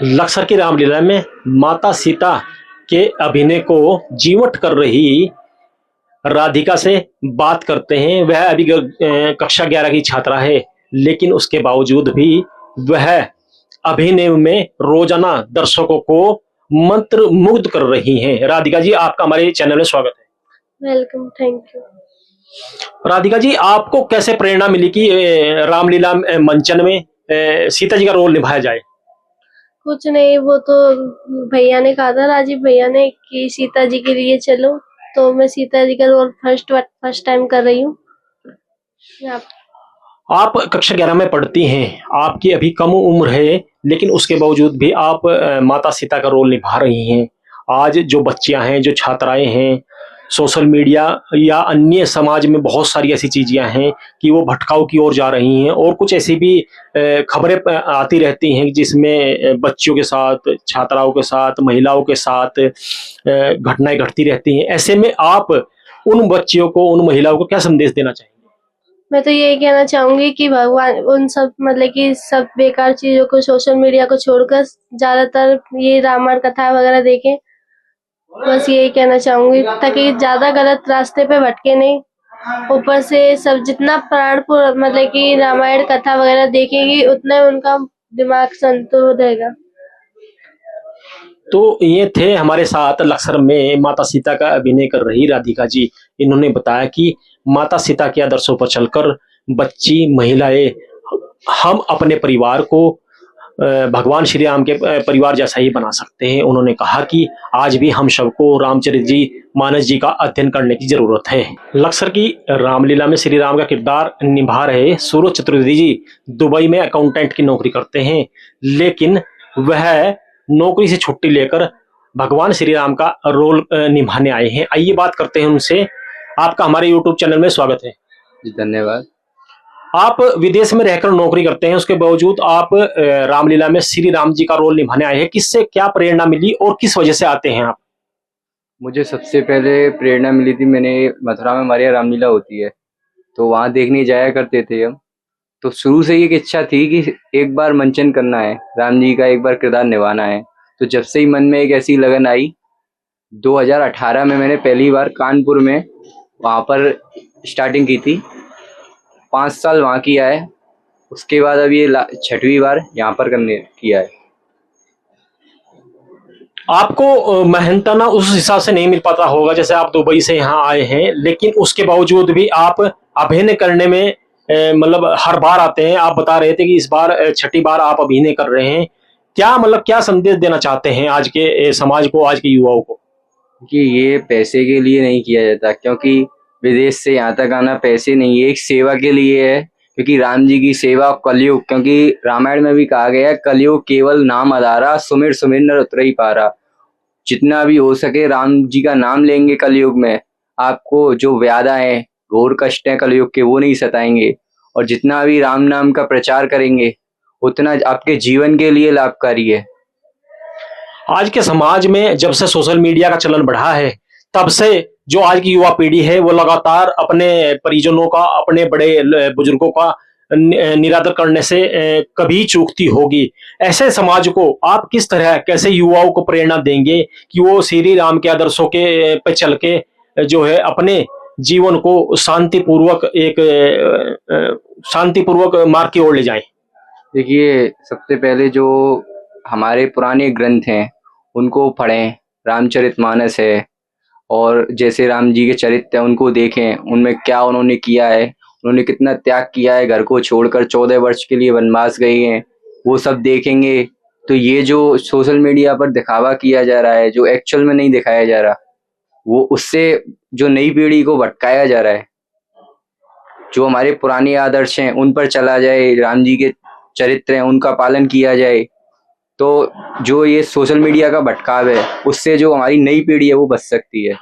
लक्सर की रामलीला में माता सीता के अभिनय को जीवंत कर रही राधिका से बात करते हैं। वह अभी कक्षा 11 की छात्रा है, लेकिन उसके बावजूद भी वह अभिनय में रोजाना दर्शकों को मंत्र मुग्ध कर रही हैं। राधिका जी, आपका हमारे चैनल में स्वागत है। Welcome, thank you. Radhika ji, आपको कैसे प्रेरणा मिली कि रामलीला मंचन में सीता जी का रोल निभाया जाए? कुछ नहीं, वो तो भैया ने कहा था, राजीव भैया ने, कि सीता जी के लिए चलो, तो मैं सीता जी का रोल फर्स्ट टाइम कर रही हूँ। आप कक्षा 11 में पढ़ती हैं, आपकी अभी कम उम्र है, लेकिन उसके बावजूद भी आप माता सीता का रोल निभा रही हैं। आज जो बच्चियां हैं, जो छात्राएं हैं, सोशल मीडिया या अन्य समाज में बहुत सारी ऐसी चीजें हैं कि वो भटकाव की ओर जा रही हैं, और कुछ ऐसी भी खबरें आती रहती हैं जिसमें बच्चियों के साथ, छात्राओं के साथ, महिलाओं के साथ घटनाएं घटती रहती हैं। ऐसे में आप उन बच्चियों को, उन महिलाओं को क्या संदेश देना चाहेंगे? मैं तो यही कहना चाहूंगी कि भगवान उन सब, मतलब कि सब बेकार चीजों को, सोशल मीडिया को छोड़कर ज्यादातर ये रामायण कथा वगैरह देखें। बस यही कहना चाहूंगी, ताकि ज्यादा गलत रास्ते पे भटके नहीं। ऊपर से सब जितना मतलब कि रामायण कथा वगैरह देखेंगी, उतना उनका दिमाग संतुलित रहेगा। तो ये थे हमारे साथ लक्सर में माता सीता का अभिनय कर रही राधिका जी। इन्होंने बताया कि माता सीता के आदर्शों पर चलकर बच्ची, महिलाएं, हम अपने परिवार को भगवान श्री राम के परिवार जैसा ही बना सकते हैं। उन्होंने कहा कि आज भी हम सबको रामचरित जी मानस जी का अध्ययन करने की जरूरत है। लक्सर की रामलीला में श्री राम का किरदार निभा रहे सूरज चतुर्वेदी जी दुबई में अकाउंटेंट की नौकरी करते हैं, लेकिन वह नौकरी से छुट्टी लेकर भगवान श्री राम का रोल निभाने आए हैं। आइए बात करते हैं उनसे। आपका हमारे यूट्यूब चैनल में स्वागत है। जी, धन्यवाद। आप विदेश में रहकर नौकरी करते हैं, उसके बावजूद आप रामलीला में श्री राम जी का रोल निभाने आए हैं। किससे क्या प्रेरणा मिली और किस वजह से आते हैं आप? मुझे सबसे पहले प्रेरणा मिली थी, मैंने मथुरा में हमारे यहाँ रामलीला होती है, तो वहाँ देखने जाया करते थे हम। तो शुरू से एक इच्छा थी कि एक बार मंचन करना है, राम जी का एक बार किरदार निभाना है। तो जब से ही मन में एक ऐसी लगन आई, 2018 में मैंने पहली बार कानपुर में वहाँ पर स्टार्टिंग की थी। 5 साल वहाँ किया है। उसके बाद अब ये 6वीं बार यहाँ पर करने किया है। आपको मेहनताना उस हिसाब से नहीं मिल पाता होगा, जैसे आप दुबई से यहाँ आए हैं, लेकिन उसके बावजूद भी आप अभिनय करने में मतलब हर बार आते हैं। आप बता रहे थे कि इस बार 6ठी बार आप अभिनय कर रहे हैं। क्या मतलब क्या संदेश देना चाहते हैं आज के समाज को, आज के युवाओं को? कि ये पैसे के लिए नहीं किया जाता, क्योंकि विदेश से यहाँ तक आना पैसे नहीं है, एक सेवा के लिए है। क्योंकि राम जी की सेवा कलयुग, क्योंकि रामायण में भी कहा गया है, कलयुग केवल नाम आधारा, सुमिर सुमिर नर उतरहि पारा। जितना भी हो सके राम जी का नाम लेंगे कलयुग में, आपको जो व्याधा है, घोर कष्ट है कलयुग के, वो नहीं सताएंगे। और जितना भी राम नाम का प्रचार करेंगे, उतना आपके जीवन के लिए लाभकारी है। आज के समाज में जब से सोशल मीडिया का चलन बढ़ा है, तब से जो आज की युवा पीढ़ी है वो लगातार अपने परिजनों का, अपने बड़े बुजुर्गों का निरादर करने से कभी चूकती होगी। ऐसे समाज को आप किस तरह, कैसे युवाओं को प्रेरणा देंगे कि वो श्री राम के आदर्शों के पे चल के जो है अपने जीवन को शांतिपूर्वक मार्ग की ओर ले जाएं? देखिए, सबसे पहले जो हमारे पुराने ग्रंथ हैं उनको पढ़ें। रामचरितमानस है, और जैसे राम जी के चरित्र हैं उनको देखें, उनमें क्या उन्होंने किया है, उन्होंने कितना त्याग किया है, घर को छोड़कर 14 वर्ष के लिए वनवास गए हैं, वो सब देखेंगे। तो ये जो सोशल मीडिया पर दिखावा किया जा रहा है, जो एक्चुअल में नहीं दिखाया जा रहा, वो उससे जो नई पीढ़ी को भटकाया जा रहा है। जो हमारे पुराने आदर्श हैं उन पर चला जाए, राम जी के चरित्र हैं उनका पालन किया जाए, तो जो ये सोशल मीडिया का भटकाव है उससे जो हमारी नई पीढ़ी है वो बच सकती है।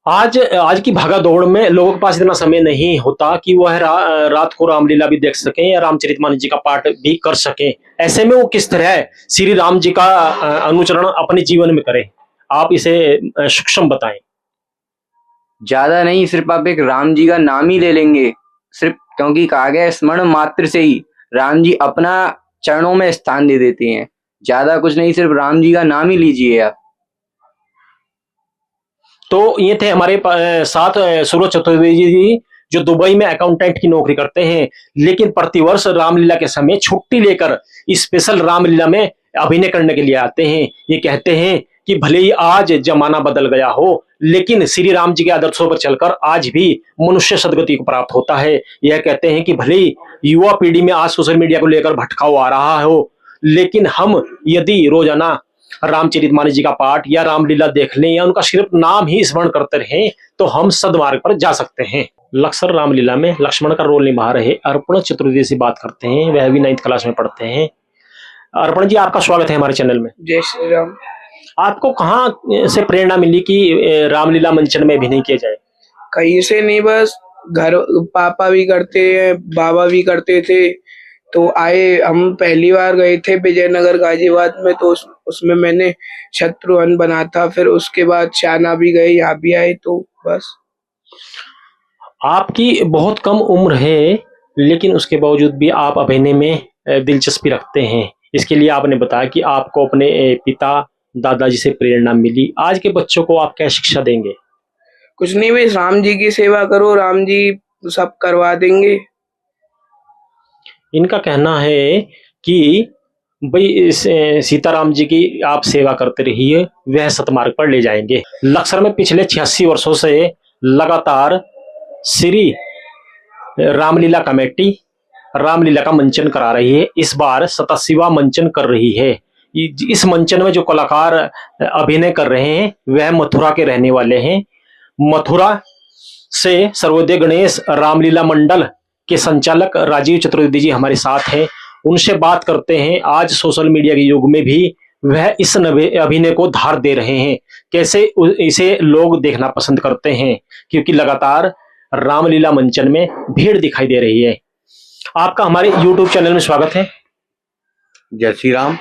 आज की भागा दौड़ में लोगों के पास इतना समय नहीं होता कि वह रात को रामलीला भी देख सकें या रामचरितमानस जी का पाठ भी कर सकें। ऐसे में वो किस तरह श्री राम जी का अनुचरण अपने जीवन में करें, आप इसे सूक्ष्म बताएं। ज्यादा नहीं, सिर्फ आप एक राम जी का नाम ही ले लेंगे, सिर्फ क्योंकि कहा गया है स्मरण मात्र से ही राम जी अपना चरणों में स्थान दे देती हैं। ज्यादा कुछ नहीं, सिर्फ राम जी का नाम ही लीजिए आप। तो ये थे हमारे साथ सूरज चतुर्वेदी जी, जो दुबई में अकाउंटेंट की नौकरी करते हैं, लेकिन प्रतिवर्ष रामलीला के समय छुट्टी लेकर स्पेशल रामलीला में अभिनय करने के लिए आते हैं। ये कहते हैं कि भले ही आज जमाना बदल गया हो, लेकिन श्री राम जी के आदर्शों पर चलकर आज भी मनुष्य सदगति को प्राप्त होता है। यह कहते हैं कि भले ही युवा पीढ़ी में आज सोशल मीडिया को लेकर भटकाव आ रहा हो, लेकिन हम यदि रोजाना रामचरितमानस जी का पाठ या रामलीला देख लें या उनका सिर्फ नाम ही स्मरण करते रहें, तो हम सदमार्ग पर जा सकते हैं। लक्सर रामलीला में लक्ष्मण का रोल निभा रहे अर्पण चतुर्वेदी से बात करते हैं। वह भी 9th क्लास में पढ़ते हैं। अर्पण जी, आपका स्वागत है हमारे चैनल में। जय श्री राम। आपको कहाँ से प्रेरणा मिली कि रामलीला मंचन में अभिनय किया जाए? कहीं से नहीं, बस घर पापा भी करते हैं, बाबा भी करते थे, तो आए। हम पहली बार गए थे विजयनगर गाजियाबाद में, तो उसमें मैंने शत्रुघ्न बना था। फिर उसके बाद शाना भी गए, यहाँ भी आए, तो बस। आपकी बहुत कम उम्र है, लेकिन उसके बावजूद भी आप अभिनय में दिलचस्पी रखते हैं। इसके लिए आपने बताया कि आपको अपने पिता दादाजी से प्रेरणा मिली। आज के बच्चों को आप क्या शिक्षा देंगे? कुछ नहीं, बस राम जी की सेवा करो, राम जी सब करवा देंगे। इनका कहना है कि भाई सीताराम जी की आप सेवा करते रहिए, वह सतमार्ग पर ले जाएंगे। लक्सर में पिछले 86 वर्षों से लगातार श्री रामलीला कमेटी रामलीला का मंचन करा रही है। इस बार 87वां मंचन कर रही है। इस मंचन में जो कलाकार अभिनय कर रहे हैं वह मथुरा के रहने वाले हैं। मथुरा से सर्वोदय गणेश रामलीला मंडल के संचालक राजीव चतुर्वेदी जी हमारे साथ हैं। उनसे बात करते हैं। आज सोशल मीडिया के युग में भी वह इस अभिनय को धार दे रहे हैं, कैसे इसे लोग देखना पसंद करते हैं, क्योंकि लगातार रामलीला मंचन में भीड़ दिखाई दे रही है। आपका हमारे YouTube चैनल में स्वागत है। जय श्री राम।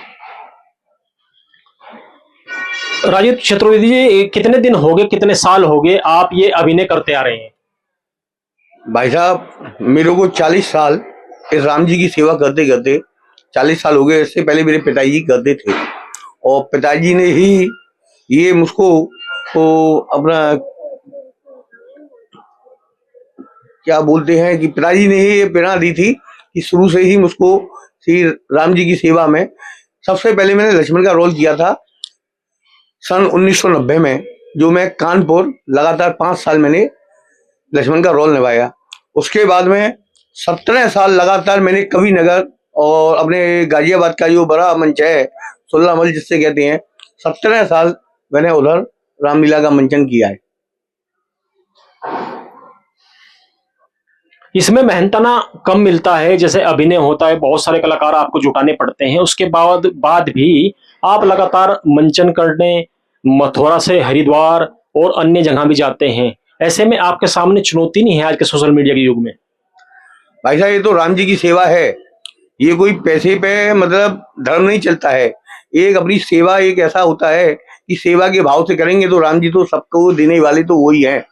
राजीव चतुर्वेदी जी, कितने दिन हो गए, कितने साल हो गए आप ये अभिनय करते आ रहे हैं? भाई साहब, मेरे को 40 साल इस राम जी की सेवा करते करते 40 साल हो गए। इससे पहले मेरे पिताजी करते थे, और पिताजी ने ही ये मुझको अपना क्या बोलते हैं कि पिताजी ने ही ये प्रेरणा दी थी कि शुरू से ही मुझको श्री राम जी की सेवा में। सबसे पहले मैंने लक्ष्मण का रोल किया था सन 1990 में, जो मैं कानपुर लगातार 5 साल मैंने लक्ष्मण का रोल निभाया। उसके बाद में 17 साल लगातार मैंने कवि नगर और अपने गाजियाबाद का जो बड़ा मंच है सुल्ला मल जिससे कहते हैं, 17 साल मैंने उधर रामलीला का मंचन किया है। इसमें मेहनताना कम मिलता है, जैसे अभिनय होता है, बहुत सारे कलाकार आपको जुटाने पड़ते हैं। उसके बाद भी आप लगातार मंचन करने मथुरा से हरिद्वार और अन्य जगह भी जाते हैं। ऐसे में आपके सामने चुनौती नहीं है आज के सोशल मीडिया के युग में? भाई साहब, ये तो राम जी की सेवा है, ये कोई पैसे पे मतलब धर्म नहीं चलता है। एक अपनी सेवा एक ऐसा होता है कि सेवा के भाव से करेंगे तो राम जी तो सबको देने वाले तो वही हैं।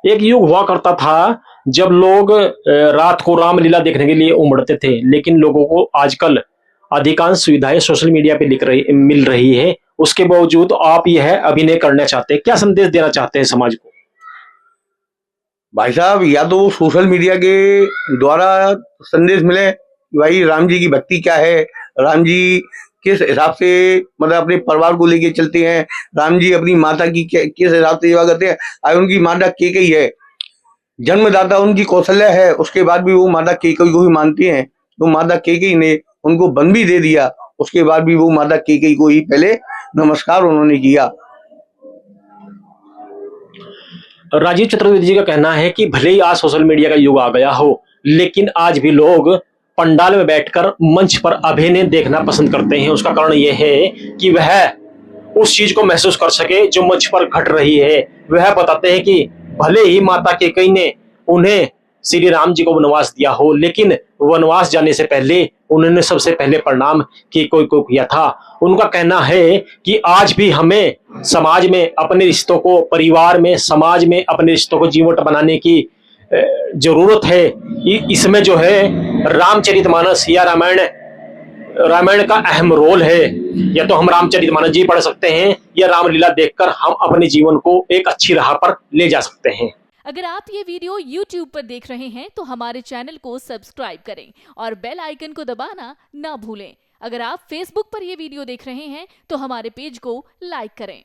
एक युग हुआ करता था जब लोग रात को रामलीला देखने के लिए उमड़ते थे, लेकिन लोगों को आजकल अधिकांश सुविधाएं सोशल मीडिया पे मिल रही है। उसके बावजूद आप यह अभिनय करना चाहते हैं, क्या संदेश देना चाहते हैं समाज को? भाई साहब, या तो सोशल मीडिया के द्वारा संदेश मिले कि भाई राम जी की भक्ति क्या है, राम जी किस हिसाब से मतलब अपने परिवार को लेके चलते हैं, राम जी अपनी माता की किस हिसाब से सेवा करते हैं। आज उनकी माता केकई है, जन्मदाता उनकी कौशल्या है, उसके बाद भी वो माता केकई को ही मानते हैं। तो माता केकई ने उनको वन भी दे दिया, उसके बाद भी वो माता केकई को ही पहले नमस्कार उन्होंने किया। राजीव चतुर्वेदी जी का कहना है कि भले ही आज सोशल मीडिया का युग आ गया हो, लेकिन आज भी लोग पंडाल में बैठकर मंच पर अभिनय देखना पसंद करते हैं। उसका कारण यह है कि वह उस चीज को महसूस कर सके जो मंच पर घट रही है। वह बताते हैं कि भले ही माता केकई ने उन्हें श्री राम जी को वनवास दिया हो, लेकिन वनवास जाने से पहले उन्होंने सबसे पहले प्रणाम केकई को किया था। उनका कहना है कि आज भी हमें समाज में अपने रिश्तों को, परिवार में, समाज में अपने रिश्तों को जीवंत बनाने की जरूरत है। इसमें जो है रामचरितमानस या रामायण का अहम रोल है। या तो हम रामचरितमानस जी पढ़ सकते हैं या रामलीला देखकर हम अपने जीवन को एक अच्छी राह पर ले जा सकते हैं। अगर आप ये वीडियो YouTube पर देख रहे हैं तो हमारे चैनल को सब्सक्राइब करें और बेल आइकन को दबाना ना भूलें। अगर आप Facebook पर ये वीडियो देख रहे हैं तो हमारे पेज को लाइक करें।